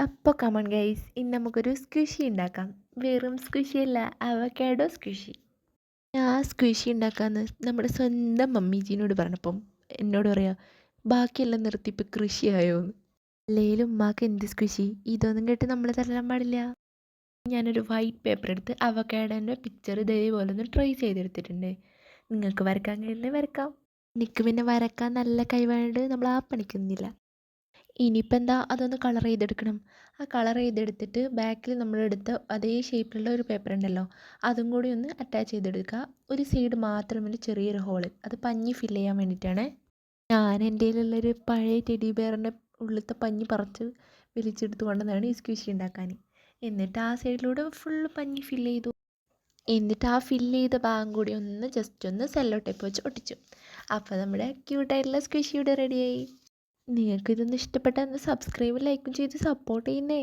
അപ്പോൾ come on guys, ഇന്ന് നമുക്കൊരു സ്ക്വിഷി ഉണ്ടാക്കാം. വെറും സ്ക്വിഷി അല്ല, അവക്കാഡോ സ്ക്വിഷി. ഞാൻ സ്ക്വിഷി ഉണ്ടാക്കാമെന്ന് നമ്മുടെ സ്വന്തം മമ്മീജീനോട് പറഞ്ഞപ്പം എന്നോട് പറയാ, ബാക്കിയെല്ലാം നിർത്തി ഇപ്പം കൃഷിയായോ എന്ന്. അല്ലേലും ഉമ്മാക്ക് എന്ത് സ്ക്വിഷി, ഇതൊന്നും കേട്ട് നമ്മൾ തരാൻ പാടില്ല. ഞാനൊരു വൈറ്റ് പേപ്പർ എടുത്ത് അവക്കാഡോൻ്റെ പിക്ചർ ഇതേപോലെ ഒന്ന് ട്രൈ ചെയ്തെടുത്തിട്ടുണ്ട്. നിങ്ങൾക്ക് വരക്കാൻ കഴിയുന്നത് വരക്കാം. എനിക്ക് പിന്നെ വരക്കാൻ നല്ല കഴിവായതുകൊണ്ട് നമ്മൾ ആ പണിക്കുന്നില്ല. ഇനിയിപ്പോൾ എന്താ, അതൊന്ന് കളർ ചെയ്തെടുക്കണം. ആ കളർ ചെയ്തെടുത്തിട്ട് ബാക്കിൽ നമ്മളെടുത്ത അതേ ഷേപ്പിലുള്ള ഒരു പേപ്പർ ഉണ്ടല്ലോ, അതും കൂടി ഒന്ന് അറ്റാച്ച് ചെയ്തെടുക്കുക. ഒരു സൈഡ് മാത്രം ഒരു ചെറിയൊരു ഹോള്, അത് പഞ്ഞി ഫില്ല് ചെയ്യാൻ വേണ്ടിയിട്ടാണ്. ഞാൻ എൻ്റെ കയ്യിലുള്ളൊരു പഴയ ടെഡി ബെയറിൻ്റെ ഉള്ളിലത്തെ പഞ്ഞി പറിച്ച് വലിച്ചെടുത്ത് കൊണ്ടുവന്നാണ് ഈ സ്ക്വിഷി ഉണ്ടാക്കാൻ. എന്നിട്ട് ആ സൈഡിലൂടെ ഫുള്ള് പഞ്ഞി ഫില്ല് ചെയ്തു. എന്നിട്ട് ആ ഫില്ല് ചെയ്ത ഭാഗം കൂടി ഒന്ന് ജസ്റ്റ് ഒന്ന് സെല്ലോ ടേപ്പ് വെച്ച് ഒട്ടിച്ചു. അപ്പോൾ നമ്മുടെ ക്യൂട്ടായിട്ടുള്ള സ്ക്വിഷി ഇവിടെ റെഡിയായി. നിങ്ങൾക്ക് ഇതൊന്ന് ഇഷ്ടപ്പെട്ടാൽ ഒന്ന് സബ്സ്ക്രൈബ് ലൈക്കും ചെയ്ത് സപ്പോർട്ട് ചെയ്യുന്നേ.